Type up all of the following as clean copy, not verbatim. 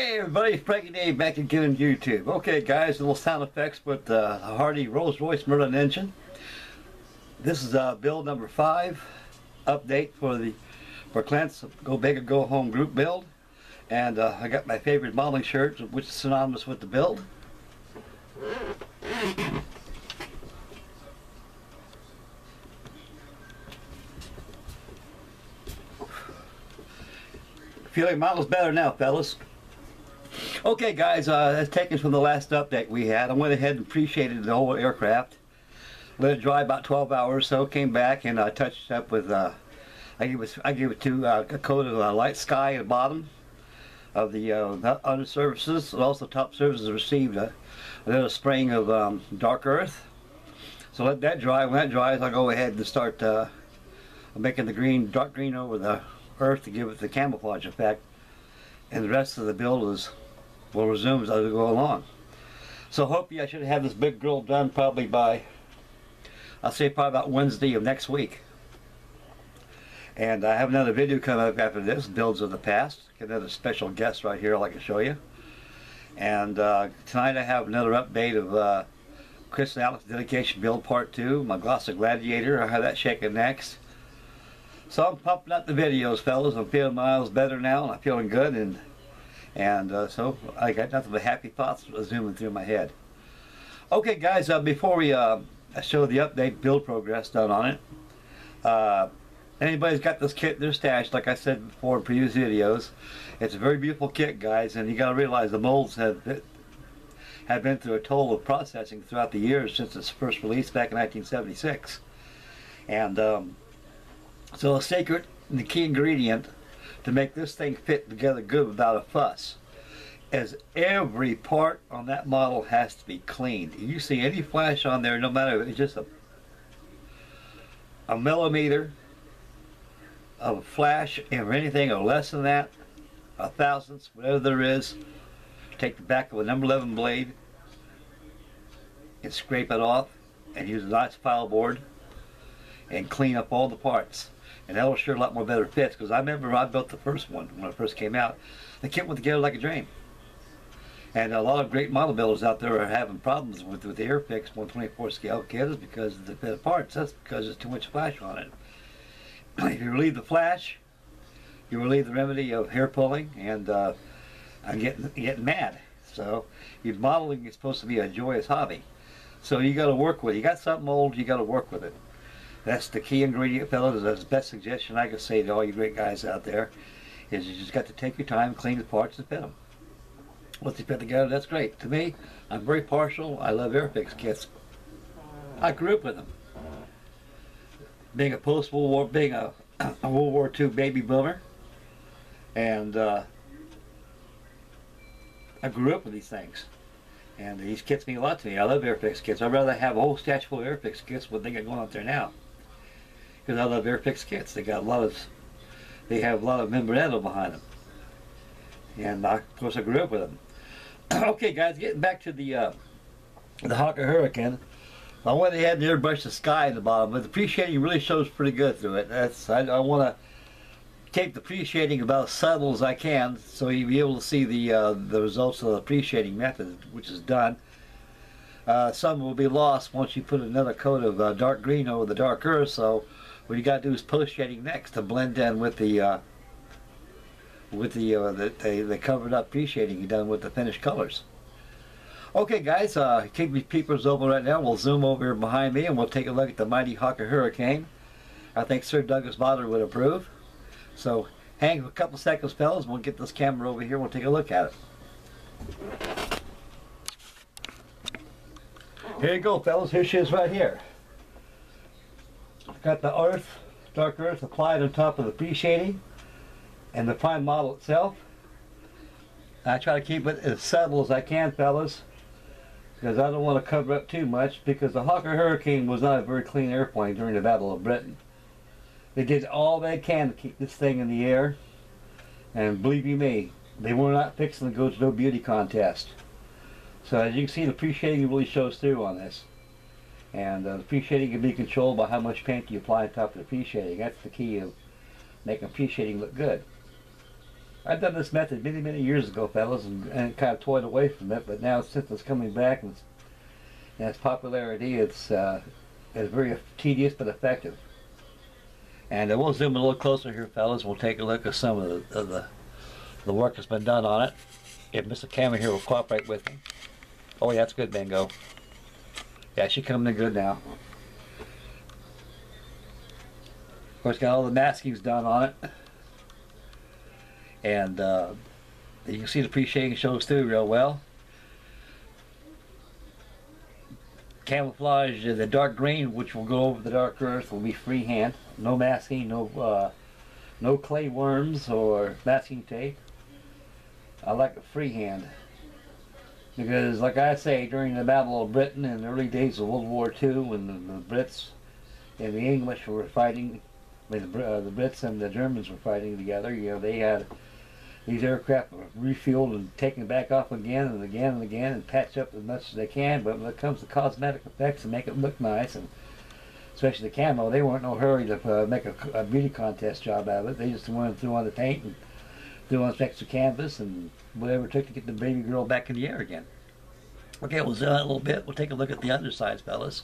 Hey everybody, Frankie Dave back again on YouTube. Okay guys, a little sound effects with the Hardy Rolls-Royce Merlin engine. This is build number 5, update for Clint's Go Big or Go Home group build. And I got my favorite modeling shirt, which is synonymous with the build. Feel like model's better now, fellas. Okay guys, that's taken from the last update we had. I went ahead and appreciated the whole aircraft. Let it dry about 12 hours, so came back and touched it up with, I gave it a coat of light sky at the bottom of the under surfaces. And also top surfaces received a little spraying of dark earth. So let that dry. When that dries, I'll go ahead and start making the dark green over the earth to give it the camouflage effect. And the rest of the build will resume as I go along. So hopefully I should have this big grill done probably by, I'll say probably about Wednesday of next week. And I have another video coming up after this, builds of the past. Got another special guest right here I'd like to show you. And tonight I have another update of Chris and Alex dedication build part 2, my Glossa Gladiator. I'll have that shaking next. So I'm pumping up the videos, fellas. I'm feeling miles better now, and I'm feeling good, and so I got nothing but happy thoughts zooming through my head. Okay, guys, before we show the update build progress done on it, anybody's got this kit in their stash, like I said before in previous videos, it's a very beautiful kit, guys, and you got to realize the molds have been through a total of processing throughout the years since its first release back in 1976, and so the secret and the key ingredient to make this thing fit together good without a fuss is every part on that model has to be cleaned. If you see any flash on there, no matter if it's just a millimeter of flash or anything or less than that, a thousandth, whatever there is, take the back of a number 11 blade and scrape it off and use a nice file board and clean up all the parts. And that'll sure a lot more better fits, because I remember when I built the first one, when it first came out, the kit went together like a dream. And a lot of great model builders out there are having problems with the Airfix 124 scale kits because of the fit of parts. That's because there's too much flash on it. If you relieve the flash, you relieve the remedy of hair pulling and getting mad. So your modeling is supposed to be a joyous hobby. So you got to work with it. You got something old, you got to work with it. That's the key ingredient, fellas. That's the best suggestion I could say to all you great guys out there, is you just got to take your time, clean the parts, and fit them. Once they fit together, that's great. To me, I'm very partial. I love Airfix kits. I grew up with them. Being a post-World War, being a World War II baby boomer, and I grew up with these things. And these kits mean a lot to me. I love Airfix kits. I'd rather have a whole stash full of Airfix kits than what they got going out there now. Because I love Airfix kits. They have a lot of memorandum behind them, and of course I grew up with them. Okay, guys, getting back to the Hawker Hurricane, I went ahead and airbrushed the sky in the bottom, but the pre-shading really shows pretty good through it. I want to keep the pre-shading about as subtle as I can, so you'll be able to see the results of the pre-shading method, which is done. Some will be lost once you put another coat of dark green over the dark earth, so what you got to do is post shading next to blend in with the covered up pre-shading you done with the finished colors. Okay, guys, keep your peepers open right now. We'll zoom over here behind me and we'll take a look at the mighty Hawker Hurricane. I think Sir Douglas Bader would approve. So hang for a couple seconds, fellas. We'll get this camera over here and we'll take a look at it. Here you go, fellas. Here she is right here. Got the earth, dark earth applied on top of the pre-shading and the prime model itself. I try to keep it as subtle as I can, fellas, because I don't want to cover up too much, because the Hawker Hurricane was not a very clean airplane during the Battle of Britain. They did all they can to keep this thing in the air, and believe you me, they were not fixing to go to no beauty contest. So as you can see, the pre-shading really shows through on this. And the pre-shading can be controlled by how much paint you apply on top of the pre-shading. That's the key of making pre-shading look good. I've done this method many, many years ago, fellas, and kind of toyed away from it, but now since it's coming back and its popularity, it's very tedious but effective. And we'll zoom a little closer here, fellas. We'll take a look at some of the work that's been done on it. If Mr. Camera here will cooperate with me. Oh yeah, that's good, Bingo. Yeah, she's coming in good now. Of course, got all the maskings done on it. And you can see the pre-shading shows through real well. Camouflage, the dark green, which will go over the dark earth, will be freehand. No masking, no clay worms or masking tape. I like it freehand. Because, like I say, during the Battle of Britain in the early days of World War II, when the Brits and the English were fighting, the Brits and the Germans were fighting together, you know, they had these aircraft refueled and taken back off again and again and again and patched up as much as they can. But when it comes to cosmetic effects and make it look nice, and especially the camo, they weren't in no hurry to make a beauty contest job out of it. They just went and threw on the paint and threw on some extra canvas and whatever it took to get the baby girl back in the air again. Okay, we'll zoom out a little bit. We'll take a look at the undersides, fellas.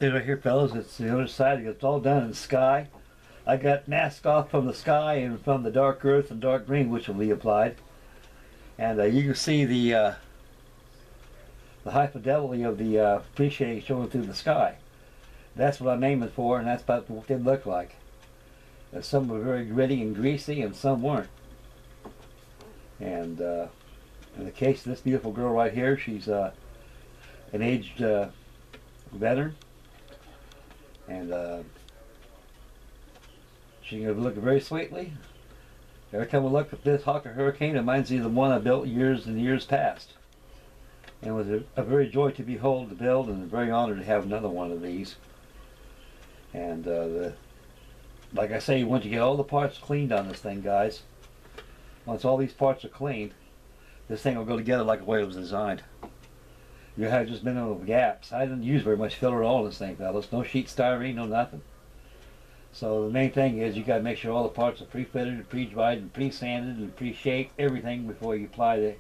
Right here, fellas, it's the other side. It's all done in sky. I got masked off from the sky and from the dark earth and dark green, which will be applied. And you can see the high fidelity of the pre-shading showing through the sky. That's what I'm aiming for, and that's about what they look like. Some were very gritty and greasy, and some weren't. And in the case of this beautiful girl right here, she's an aged veteran. And she's going to look very sweetly. Every time I look at this Hawker Hurricane, it reminds me of the one I built years and years past. And it was a very joy to behold to build, and very honored to have another one of these. And like I say, once you get all the parts cleaned on this thing, guys, once all these parts are cleaned, this thing will go together like the way it was designed. You have just minimal gaps. I didn't use very much filler at all in this thing, fellas. No sheet styrene, no nothing. So the main thing is you got to make sure all the parts are pre-fitted and pre-dried and pre-sanded and pre-shaped, everything before you apply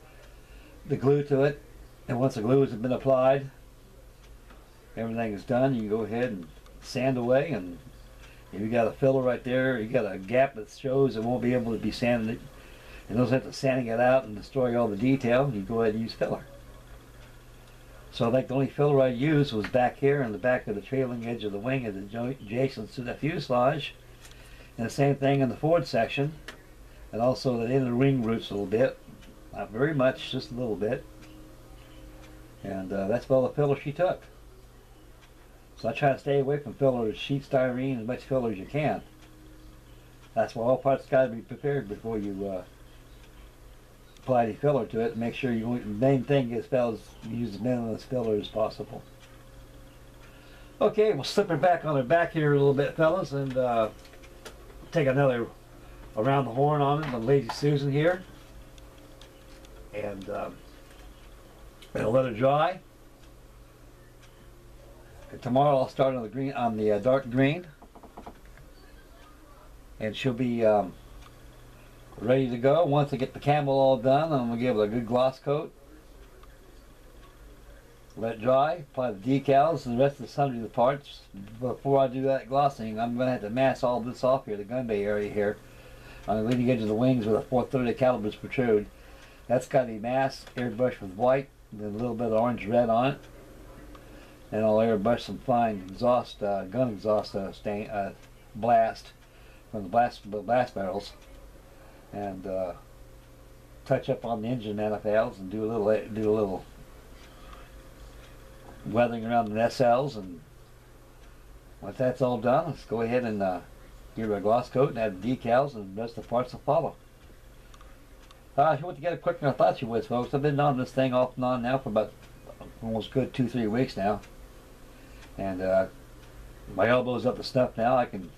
the glue to it. And once the glue has been applied, everything is done, you can go ahead and sand away. And if you got a filler right there, you got a gap that shows it won't be able to be sanded, and those have to sanding it out and destroy all the detail, you go ahead and use filler. So I think the only filler I used was back here in the back of the trailing edge of the wing adjacent to the fuselage. And the same thing in the forward section. And also the inner wing roots a little bit. Not very much, just a little bit. And that's all the filler she took. So I try to stay away from filler, sheet styrene, as much filler as you can. That's why all parts got to be prepared before you apply the filler to it. Make sure the main thing is, fellas, use as minimum filler as possible. Okay, we'll slip her back on her back here a little bit, fellas, and take another around the horn on it, the Lazy Susan here, and let her dry. And tomorrow I'll start on the green, on the dark green, and she'll be ready to go. Once I get the camo all done, I'm going to give it a good gloss coat. Let it dry, apply the decals and the rest of the sundry parts. Before I do that glossing, I'm going to have to mask all this off here, the gun bay area here, on the leading edge of the wings where the .430 calibers protrude. That's got to be masked, airbrushed with white, and a little bit of orange red on it. And I'll airbrush some fine exhaust, gun exhaust blast from the blast barrels, and touch up on the engine manifolds and do a little weathering around the nacelles. And once that's all done, let's go ahead and give her a gloss coat and add the decals, and the rest of the parts will follow. She went together quicker than I thought she was, folks. I've been on this thing off and on now for about almost good 2-3 weeks now, and my elbow's up to snuff now. I can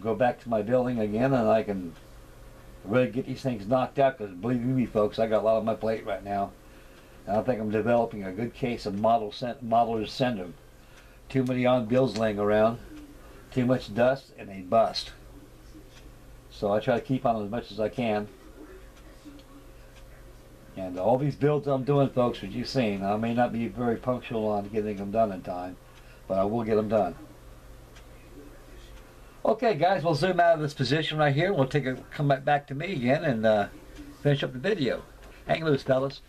go back to my building again, and I can really get these things knocked out, because believe me folks, I got a lot on my plate right now. And I think I'm developing a good case of modelers syndrome. Too many on bills laying around, too much dust, and they bust. So I try to keep on as much as I can. And all these builds I'm doing, folks, as you've seen, I may not be very punctual on getting them done in time, but I will get them done. Okay, guys, we'll zoom out of this position right here. We'll come back to me again and finish up the video. Hang loose, fellas.